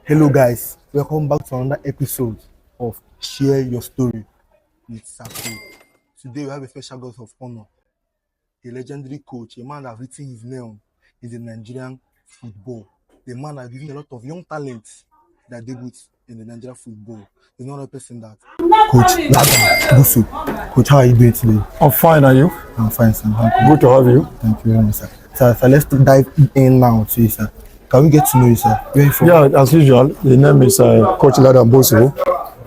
Hello guys, welcome back to another episode of Share Your Story with Sircole. Today we have a special guest of honor, a legendary coach, a man that has written his name in the Nigerian football. The man that has given a lot of young talents that debut in the Nigerian football. He's not a person that Coach Ladan, Bosso. Coach, how are you doing today? I'm fine, are you? I'm fine, sir. Good to have you. Thank you very much, sir. So let's dive in now to you, sir. Can we get to know you, sir? Where are you from? Yeah, as usual, the name is Coach Ladan Bosso.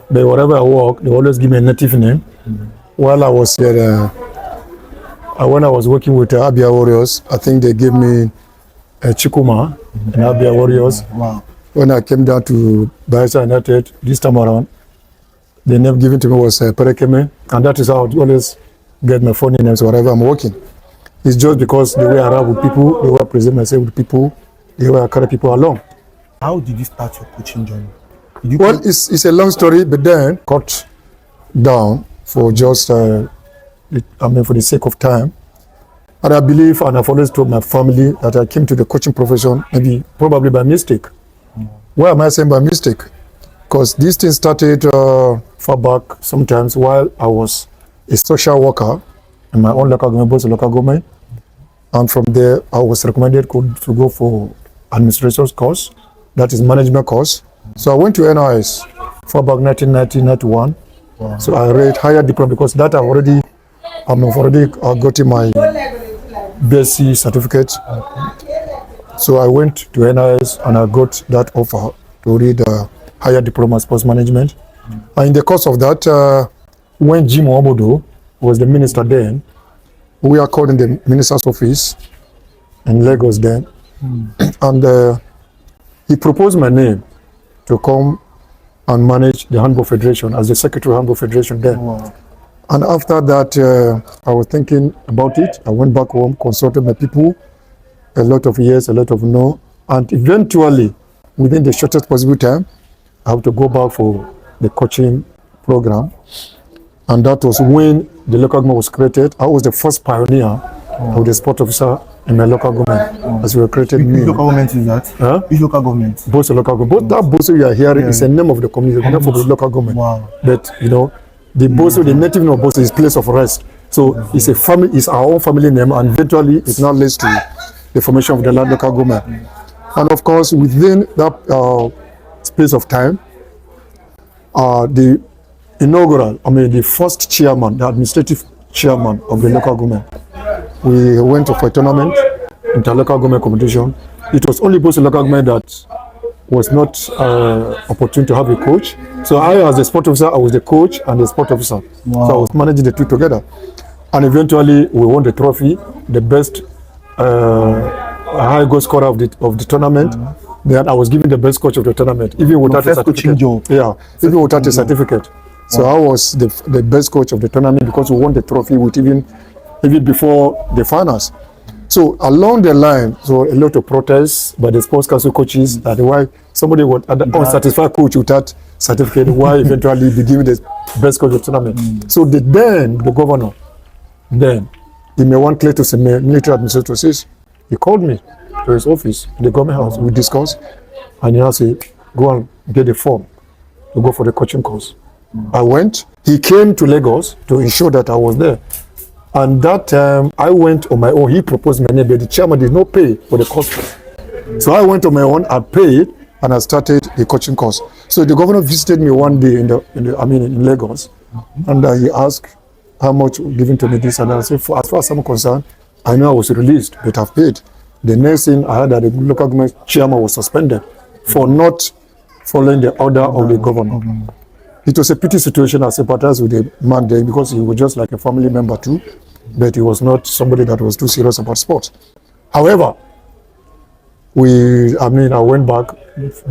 But wherever I work, they always give me a native name. While I was here, when I was working with Abia Warriors, I think they gave me Chikuma and Abia Warriors. Wow. When I came down to Bayelsa United this time around, the name given to me was Perekeme, and that is how I always get my funny names wherever I'm working. It's just because the way I rap with people, the way I present myself with people, the way I carry people along. How did you start your coaching journey? Well, it's a long story, but then cut down for just, for the sake of time. And I believe, and I've always told my family that I came to the coaching profession, probably by mistake. Why am I saying by mistake? Because this thing started far back sometimes while I was a social worker in my own local government, Bosso local government. And from there, I was recommended to go for administration course, that is management course. So I went to NIS for about 1990-91. Wow. So I read higher diploma because that I've already gotten my BSc certificate. So I went to NIS and I got that offer to read higher diploma sports management. And in the course of that, when Jim Omodo was the minister then, we are called in the minister's office in Lagos then. And he proposed my name to come and manage the Handball Federation as the Secretary of Handball Federation then. Wow. And after that, I was thinking about it. I went back home, consulted my people, a lot of yes, a lot of no. And eventually, within the shortest possible time, I have to go back for the coaching program. And that was when the local government was created. I was the first pioneer of the sport officer in my local government as we were created. Which local government is that? Huh? Which local government? Bosso local government. Both that Bosso you are hearing is a name of the community, not for the local government. Wow. But the Bosso, the native name of Bosso is place of rest. So it's a family, it's our own family name, and eventually it now leads to the formation of the land local government. And of course, within that space of time, the first chairman, the administrative chairman of the local government, we went for a tournament, inter-local government competition. It was only Bosso local government that was not opportune to have a coach. So I, as a sport officer, I was the coach and the sport officer. Wow. So I was managing the two together. And eventually, we won the trophy, the best high goal scorer of the tournament. Then I was given the best coach of the tournament, even without a certificate. Yeah, even without a certificate. So I was the best coach of the tournament because we won the trophy with even before the finals. So along the line, so a lot of protests by the sports council coaches that why somebody would an unsatisfied coach without certificate, why eventually be given the best coach of the tournament. So the governor, he may want clear to say military administrator says, he called me to his office, the government house, we discussed, and he asked me, go and get a form to go for the coaching course. I went. He came to Lagos to ensure that I was there. And that time, I went on my own. He proposed my name, but the chairman did not pay for the course. So I went on my own, I paid, and I started the coaching course. So the governor visited me one day in Lagos, and he asked how much given to me this, and I said, as far as I'm concerned, I know I was released, but I've paid. The next thing I heard that the local government chairman was suspended for not following the order of the governor. It was a pity situation. I sympathized with the man there because he was just like a family member too, but he was not somebody that was too serious about sports. However, I went back,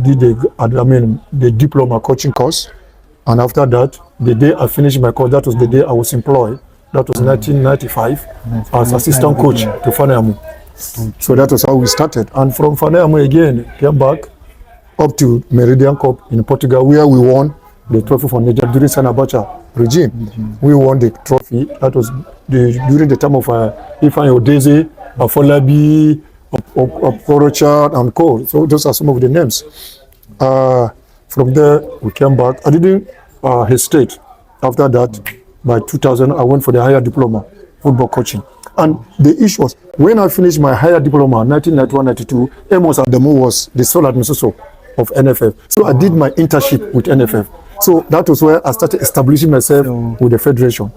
did the diploma coaching course, and after that, the day I finished my course, that was the day I was employed. That was 1995 as assistant coach to Faneamu. So that was how we started. And from Faneamu again, came back up to Meridian Cup in Portugal, where we won the trophy for Nigeria during Sanabacha regime. We won the trophy. That was during the time of Ifeanyi Odeze, Afolabi, Richard and Co. So those are some of the names. From there, we came back. I didn't hesitate. After that, by 2000, I went for the higher diploma, football coaching. And the issue was, when I finished my higher diploma, 1991-92, Amos Adamu was the sole administrator of NFF. So I did my internship with NFF. So that was where I started establishing myself with the federation,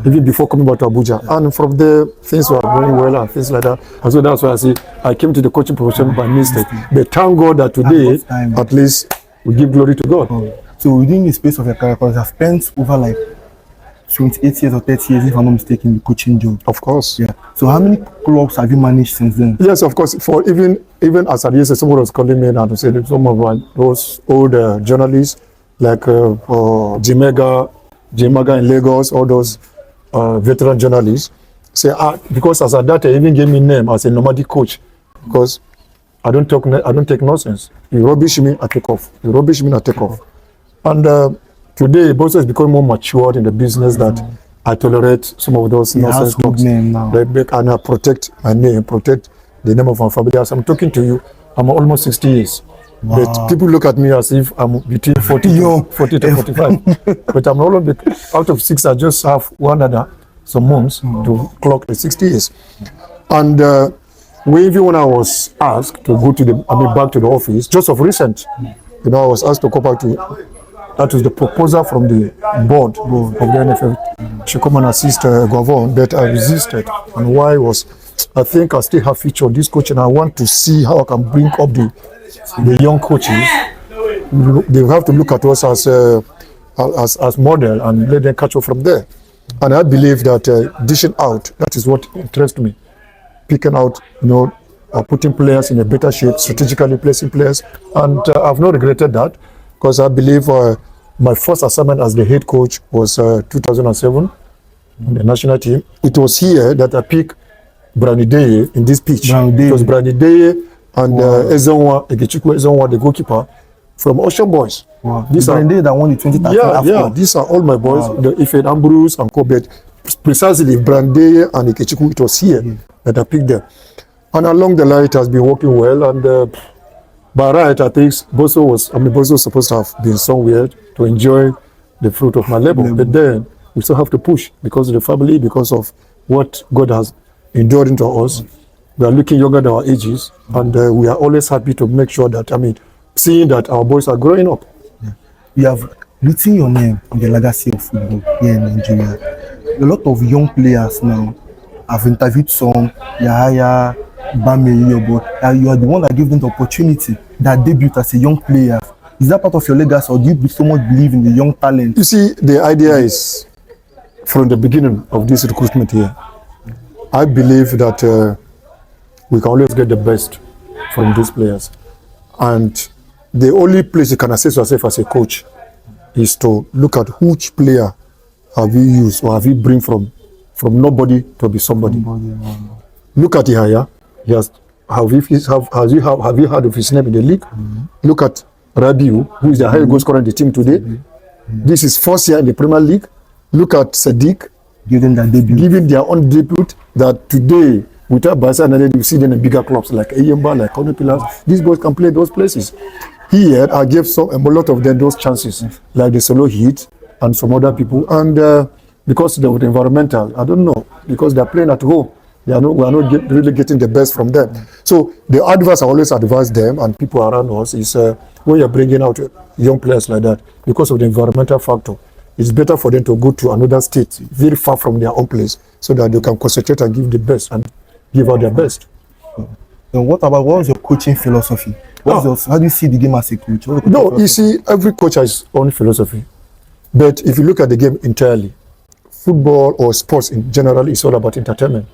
even before coming back to Abuja. And from there, things were going well and things like that. And so that's why I say I came to the coaching profession by mistake. But thank God that today, at least, we give glory to God. So within the space of your career, because I've spent over like 28 years or 30 years, if I'm not mistaken, in the coaching job. Of course. Yeah. So how many clubs have you managed since then? Yes, of course. For even as I used to, someone was calling me and to say that some of those old journalists like Jimega in Lagos, all those veteran journalists say, because as at that time, even gave me name as a nomadic coach, because I don't take nonsense. You rubbish me, I take off. You rubbish me, I take off. And today, Bosso is becoming more matured in the business that I tolerate some of those nonsense talks. And I protect my name, protect the name of my family. As I'm talking to you, I'm almost 60 years. Wow. But people look at me as if I'm between 40 to 45. But I'm already out of 6. I just have one other some months to clock the 60 years. And even when I was asked to go to back to the office, just of recent, I was asked to go back to. That was the proposal from the board of the NFF. She come and assist Govon, but I resisted. And why was, I think I still have future of this coach, and I want to see how I can bring up the young coaches. They have to look at us as model and let them catch up from there. And I believe that dishing out, that is what interests me. Picking out, putting players in a better shape, strategically placing players. And I've not regretted that. Because I believe my first assignment as the head coach was 2007 in the national team. It was here that I picked Brani Deye in this pitch. It was Brani Deye and Ezonwa, Egechukwu Ezonwa, the goalkeeper from Ocean Boys. Wow. These are Brani Deye that won the 2013 Yeah, these are all my boys. Wow. The Ife Ambrose and Kobet. Precisely Brani Deye and Egechukwu, it was here that I picked them. And along the line, it has been working well. And by right, I think Bosso was supposed to have been somewhere to enjoy the fruit of my labor. But then we still have to push because of the family, because of what God has endured into us. We are looking younger than our ages, and we are always happy to make sure that, seeing that our boys are growing up. Yeah. You have written your name on the legacy of football here in Nigeria. A lot of young players now have interviewed some, Yahaya, Bameli, but you are the one that gave them the opportunity that debut as a young player. Is that part of your legacy, or do you so much believe in the young talent? You see, the idea is from the beginning of this recruitment here. I believe that we can always get the best from these players, and the only place you can assess yourself as a coach is to look at which player have you used or have you bring from nobody to be somebody. Look at Ihaya. Have you heard of his name in the league? Look at Rabiu, who is the highest goal scorer in the team today. This is first year in the Premier League. Look at Sadiq, giving their own debut. That today, without Barca, you see them in bigger clubs like Ayemba, like Cornelius. These boys can play those places. Here, I gave a lot of them those chances, like the Solo Heat and some other people. And because they were environmental, I don't know, because they're playing at home. We are not really getting the best from them. So the advice I always advise them and people around us is when you're bringing out young players like that, because of the environmental factor, it's better for them to go to another state, very far from their own place, so that they can concentrate and give the best and give out their best. And what was your coaching philosophy? How do you see the game as a coach? No, you see, every coach has his own philosophy. But if you look at the game entirely, football or sports in general is all about entertainment.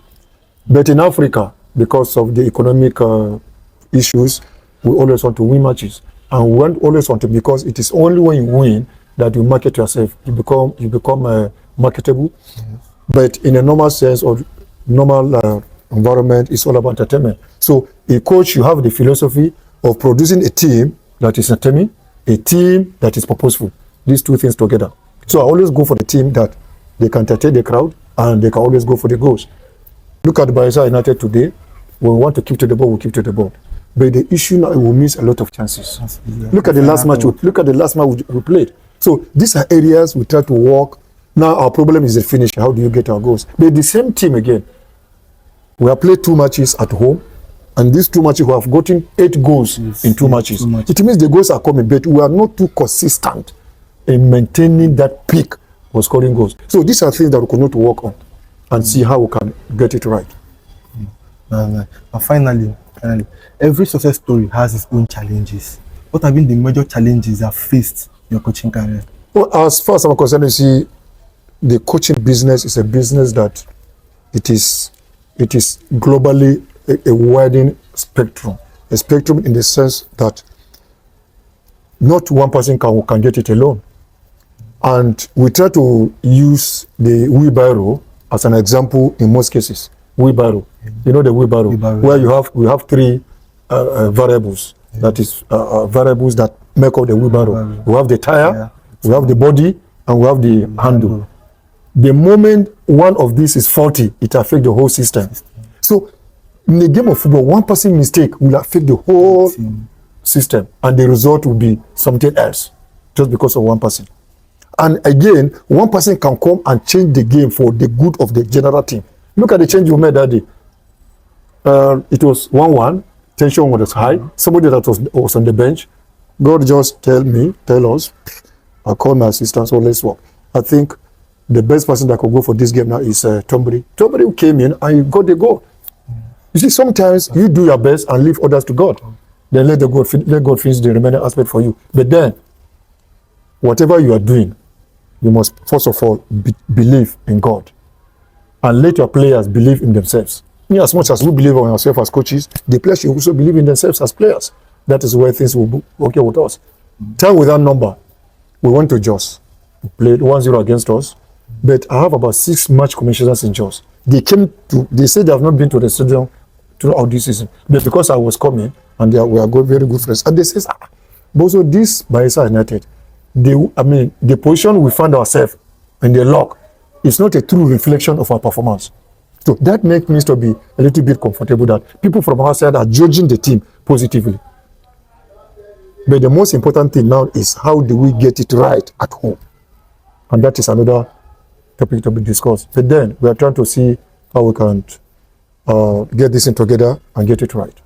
But in Africa, because of the economic issues, we always want to win matches. And we always want to, because it is only when you win that you market yourself. You become marketable. Yes. But in a normal sense or normal environment, it's all about entertainment. So a coach, you have the philosophy of producing a team that is entertaining, a team that is purposeful. These two things together. So I always go for the team that they can entertain the crowd and they can always go for the goals. Look at Bayelsa United today. When we want to keep to the ball, we keep to the ball. But the issue now, we miss a lot of chances. Look at the last match. Look at the last match we played. So these are areas we try to work. Now our problem is the finish. How do you get our goals? But the same team again. We have played 2 matches at home, and these 2 matches we have gotten 8 goals in 2 matches. It means the goals are coming, but we are not too consistent in maintaining that peak of scoring goals. So these are things that we continue to work on and see how we can get it right. And finally, every success story has its own challenges. What have been the major challenges you have faced in your coaching career? Well, as far as I'm concerned, you see, the coaching business is a business that it is globally a widening spectrum. A spectrum in the sense that not one person can get it alone. And we try to use the wheelbarrow as an example in most cases. Wheelbarrow. You know the wheelbarrow, where we have 3 variables. That is variables that make up the wheelbarrow. We have the tire, we have the body, and we have the handle. The moment one of these is faulty, it affects the whole system. So in the game of football, one person mistake will affect the whole system, and the result will be something else just because of one person. And again, one person can come and change the game for the good of the general team. Look at the change you made that day. It was 1-1. Tension was high. Somebody that was on the bench. God just tell us. I called my assistant, so let's work. I think the best person that could go for this game now is Tombri. Tombri came in and he got the goal. You see, sometimes you do your best and leave others to God. Then let God finish the remaining aspect for you. But then, whatever you are doing, you must first of all believe in God. And let your players believe in themselves. As much as we believe in ourselves as coaches, the players should also believe in themselves as players. That is where things will be okay with us. Time without number. We went to Jos. We played 1-0 against us. But I have about 6 match commissioners in Jos. They said they have not been to the stadium throughout this season. But because I was coming, and we are very good friends. And they say, Bosso, this Bayelsa United, the position we find ourselves in the lock is not a true reflection of our performance. So that makes me to be a little bit comfortable that people from outside are judging the team positively. But the most important thing now is how do we get it right at home? And that is another topic to be discussed. But then we are trying to see how we can get this in together and get it right.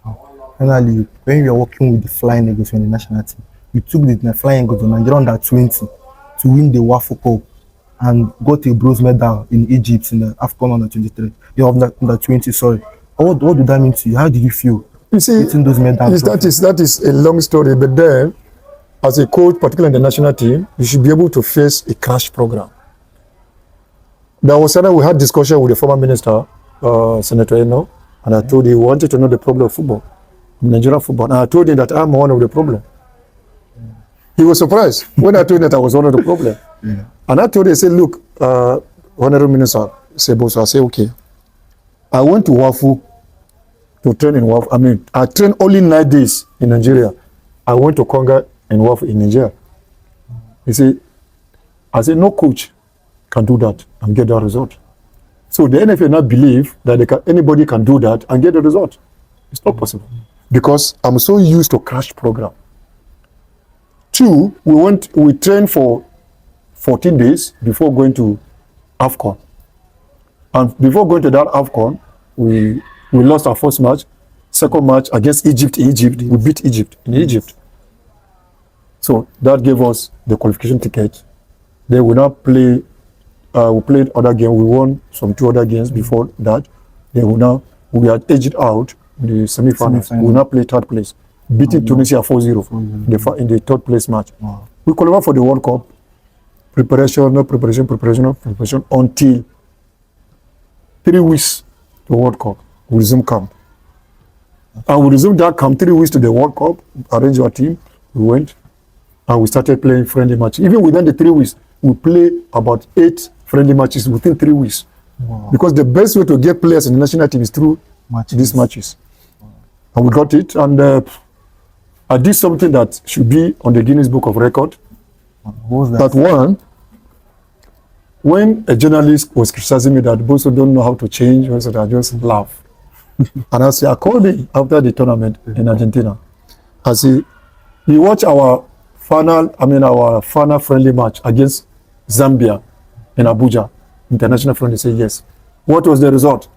Finally, when you are working with the Flying Eagles in the national team, you took the Flying Eagles to Nigeria under 20 to win the Waffle Cup and got a bronze medal in Egypt in the AFCON under 23. You have under 20, sorry. What did that mean to you? How did you feel? You see, getting those medals? That is a long story, but then, as a coach, particularly in the national team, you should be able to face a cash program. There was we had discussion with the former minister, Senator Eno, and I told him he wanted to know the problem of football, Nigerian football. And I told him that I'm one of the problem. He was surprised when I told him that I was one of the problem. And I told him, I said, look, Honorable Minister, say, Bosso, I say, okay. I went to Wafu to train in Wafu. I trained only 9 days in Nigeria. I went to Conga and Wafu in Nigeria. He said, I said, no coach can do that and get that result. So the NFL not believe that anybody can do that and get the result. It's not possible. Because I'm so used to crash program. 2, we trained for 14 days before going to AFCON. And before going to that AFCON, we lost our first match. Second match against Egypt, we beat Egypt in Egypt. So that gave us the qualification ticket. Then we now play, we played other games. We won some 2 other games before that. Then we had edged out the semi-finals. We now play 3rd place, beating Tunisia 4-0 in the 3rd place match. Wow. We qualified for the World Cup. Preparation until 3 weeks to World Cup. We resume camp. And we resumed that camp 3 weeks to the World Cup, arranged our team, we went, and we started playing friendly matches. Even within the 3 weeks, we play about 8 friendly matches within 3 weeks. Wow. Because the best way to get players in the national team is through these matches. Wow. And we got it, and I did something that should be on the Guinness Book of Record. What was that? That one, when a journalist was criticizing me that Bosso don't know how to change, I just laugh. And I called him after the tournament in Argentina. I said, you watch our final friendly match against Zambia in Abuja, international friendly. He said, yes. What was the result?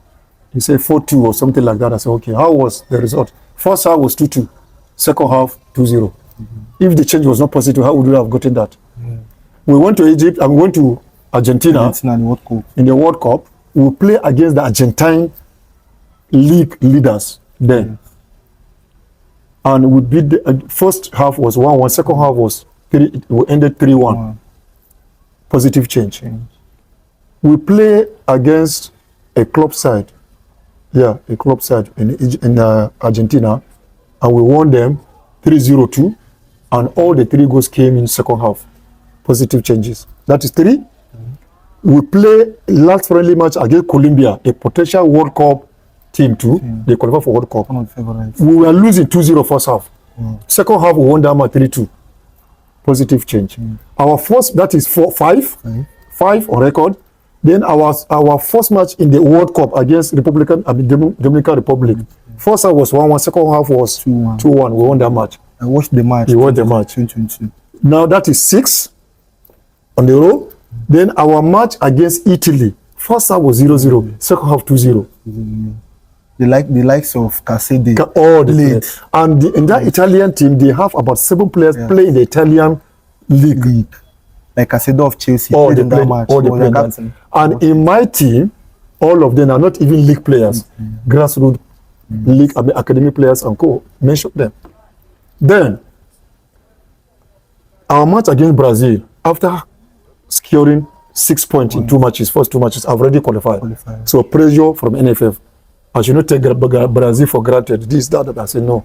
He said 4-2 or something like that. I said, okay, how was the result? First half was 2-2, second half 2-0. If the change was not positive, how would we have gotten that? We went to Egypt and we went to Argentina in the World Cup. We play against the Argentine league leaders then. And we beat the first half was 1-1, second half was we ended 3-1. Positive change. We play against a club side. Yeah, a club side in Argentina, and we won them 3-0-2, and all the 3 goals came in second half. Positive changes. That is 3. We play last friendly match against Colombia, a potential World Cup team too. They qualify for World Cup. We were losing 2-0 first half. Second half we won them at 3-2. Positive change. Our first, that is 5 on record. Then our first match in the World Cup against Dominican Republic. First half was 1-1, second half was 2-1. We won that match. I watched the match. You watched the match. 2022. Now that is 6 on the row. Then our match against Italy. First half was 0-0, second half 2-0. The likes of Cassede. All the players. And in that Italian team, they have about 7 players play in the Italian league. Like Cassede of Chelsea. All played they in played, that match. all they played. And in my team, all of them are not even league players. Grassroots league, academy players and co. Mention them. Then, our match against Brazil, after securing 6 points in 2 matches, first 2 matches, I've already qualified. So pressure from NFF. I should not take Brazil for granted. This, that. I said, no.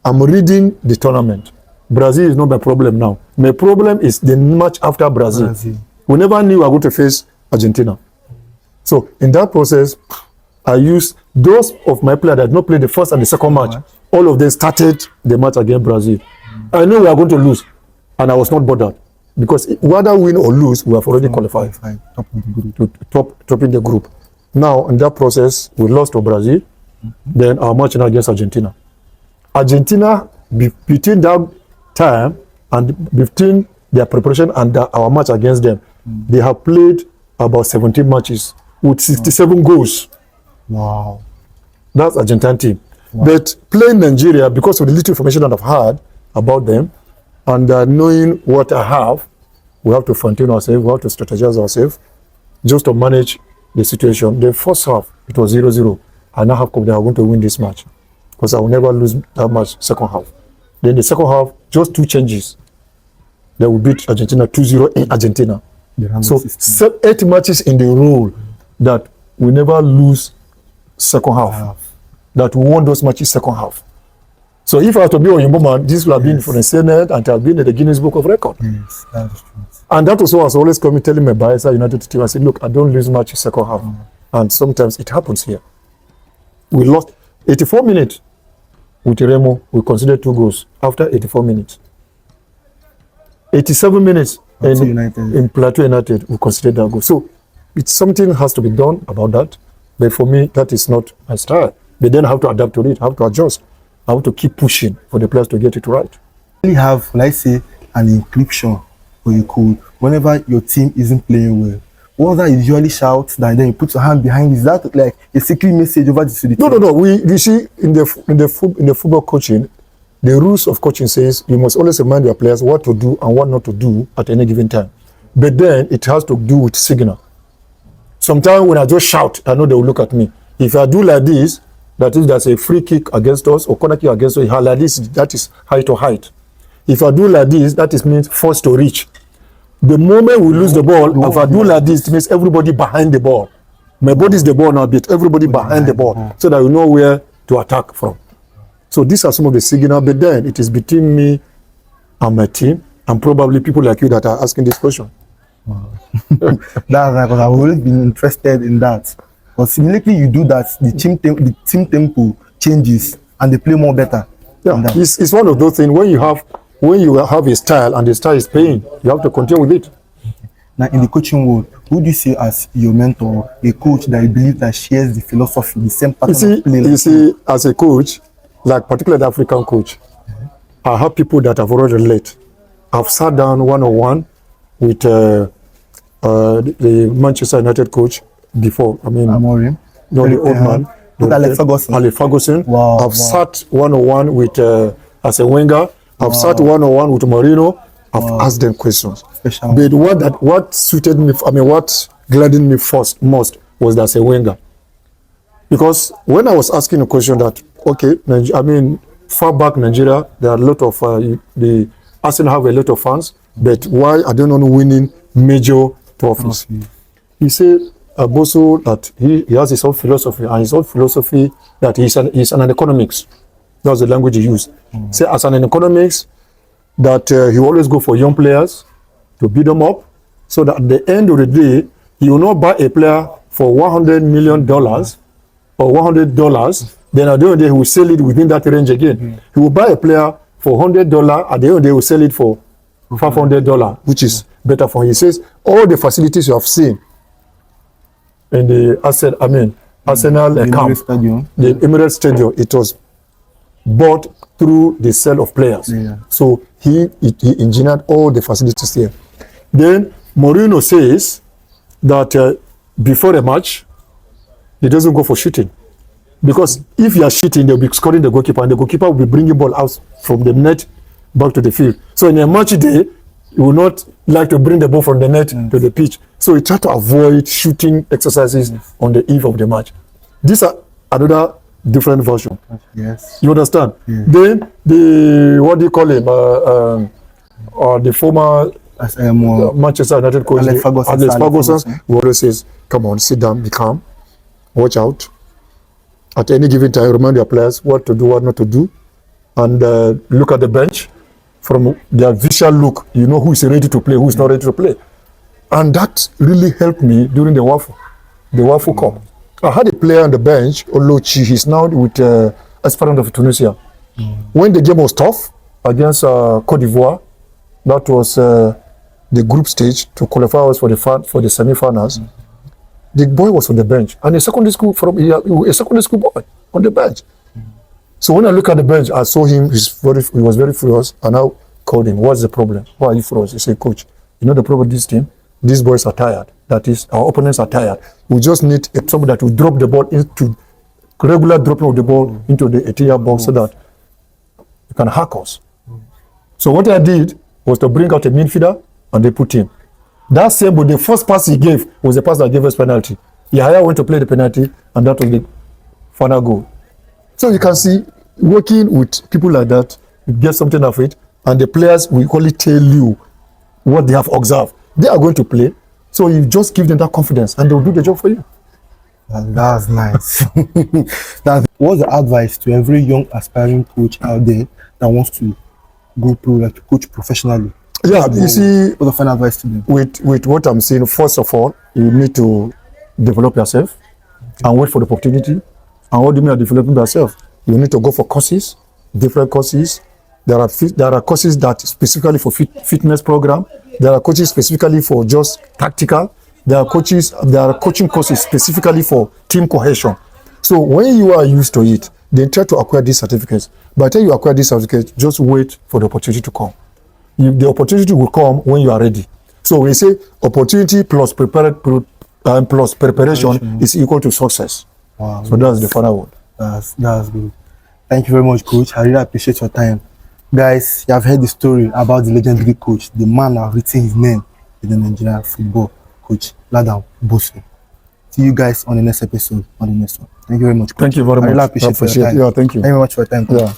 I'm reading the tournament. Brazil is not my problem now. My problem is the match after Brazil. We never knew we were going to face Argentina. So in that process, I used those of my players that had not played the first and the second match. All of them started the match against Brazil. I knew we were going to lose, and I was not bothered. Because whether win or lose, we have already qualified. Top in the group. Now, in that process, we lost to Brazil. Then our match against Argentina. Argentina, between that time and between their preparation and our match against them, they have played about 17 matches with 67 goals. Wow. That's Argentine team. But playing Nigeria, because of the little information that I've had about them, and knowing what I have, we have to fine-tune ourselves, we have to strategize ourselves, just to manage the situation. The first half, it was 0-0. I now have confidence I'm going to win this match, because I will never lose that match second half. Then the second half, just 2 changes. They will beat Argentina 2-0 in Argentina. So 8 matches in the row that we never lose second half. That we won those matches second half. So if I have to be Oyinbo man, this will have been for the Senate and have been in the Guinness Book of Record. Yes, that is true. And that was what I was always coming telling my Bayelsa United team. I said, look, I don't lose matches second half. And sometimes it happens here. We lost 84 minutes with Remo. We considered 2 goals after 84 minutes. 87 minutes in Plateau United, we considered that goal. So it's something has to be done about that. But for me, that is not my style. But then I have to adapt to it, I have to adjust. I have to keep pushing for the players to get it right. You have, let's say, an encryption where you could, whenever your team isn't playing well, what that usually shouts, that then you put your hand behind, is that like a secret message over to the team? No. We see in the football coaching, the rules of coaching says you must always remind your players what to do and what not to do at any given time. But then it has to do with signal. Sometimes when I just shout, I know they will look at me. If I do like this, that is, there's a free kick against us or corner kick against us. Like this, that is height to height. If I do like this, that is means force to reach. The moment we lose the ball, if I do like this, it means everybody behind the ball. My body is the ball now, but everybody behind the ball, so that we know where to attack from. So these are some of the signals, but then it is between me and my team, and probably people like you that are asking this question. Wow. That's right, because I've always been interested in that. But immediately you do that, the team tempo changes and they play more better. Yeah, it's one of those things when you have a style and the style is paying, you have to continue with it. Now, in the coaching world, who do you see as your mentor, a coach that you believe that shares the philosophy, the same pattern of play? You see, as a coach, like particularly the African coach, I have people that have already relate. I've sat down one-on-one with the Manchester United coach before. I mean, Amorim. No, the old man. Alex Ferguson. Wow, I've sat one-on-one with as a winger. I've sat one-on-one with Mourinho. I've asked them questions. But what suited me, I mean, what gladdened me most was that as a winger. Because when I was asking a question that, okay, I mean, far back Nigeria, there are a lot of, the Arsenal have a lot of fans, but why are they not winning major trophies? He said, Bosso, that he has his own philosophy, and his own philosophy that he's an economics. That's the language he used. Say, as an economics, that he always go for young players to beat them up, so that at the end of the day, he will not buy a player for $100 million or $100. Then at the end of the day, he will sell it within that range again. He will buy a player for $100. At the end of the day, he will sell it for $500, which is better for him. He says all the facilities you have seen in the Arsenal camp, the Emirates Stadium, it was bought through the sale of players. So he engineered all the facilities here. Then Mourinho says that before a match, he doesn't go for shooting. Because if you are shooting, they'll be scoring the goalkeeper, and the goalkeeper will be bringing ball out from the net back to the field. So in a match day, he will not like to bring the ball from the net to the pitch. So he tried to avoid shooting exercises on the eve of the match. These are another different version. Yes. You understand? Then the, what do you call him? The former Manchester United coach, Alex Ferguson, who always says, come on, sit down, be calm, watch out. At any given time, remind your players what to do, what not to do, and look at the bench. From their visual look, you know who is ready to play, who is not ready to play. And that really helped me during the Wafu Cup. I had a player on the bench, Olochi, he's now with Esperance of Tunisia. When the game was tough against Cote d'Ivoire, that was the group stage to qualify us for the semi-finals. The boy was on the bench, and a secondary school boy on the bench. So when I look at the bench, I saw him. He was very furious, and I called him. What's the problem? Why are you furious? He said, "Coach, you know the problem with this team. These boys are tired. That is, our opponents are tired. We just need somebody that will drop the ball into regular dropping of the ball into the 18-yard box so that you can hack us." So what I did was to bring out a midfielder, and they put him. That same, but the first pass he gave was the pass that gave us penalty. Yahya went to play the penalty, and that was the final goal. So you can see, working with people like that, you get something of it, and the players will equally tell you what they have observed. They are going to play, so you just give them that confidence, and they will do the job for you. That's nice. What's the advice to every young aspiring coach out there that wants to go pro, like to coach professionally? Yeah, you see, what's the final advice to them? With what I'm saying, first of all, you need to develop yourself and wait for the opportunity. And what do you mean by developing yourself? You need to go for courses, different courses. There are courses that specifically for fitness program. There are coaches specifically for just tactical. There are coaching courses specifically for team cohesion. So when you are used to it, then try to acquire these certificates. By the time you acquire these certificates, just wait for the opportunity to come. The opportunity will come when you are ready. So we say opportunity plus preparation is equal to success. Wow. So that's the final word. That's good. Thank you very much, Coach. I really appreciate your time. Guys, you have heard the story about the legendary coach, the man that has written his name in the Nigerian football, Coach Ladan Bosso. See you guys on the next episode, on the next one. Thank you very much, Coach. Thank you very much. I really appreciate your time. Yeah, thank you. Thank you very much for your time, Coach. Yeah.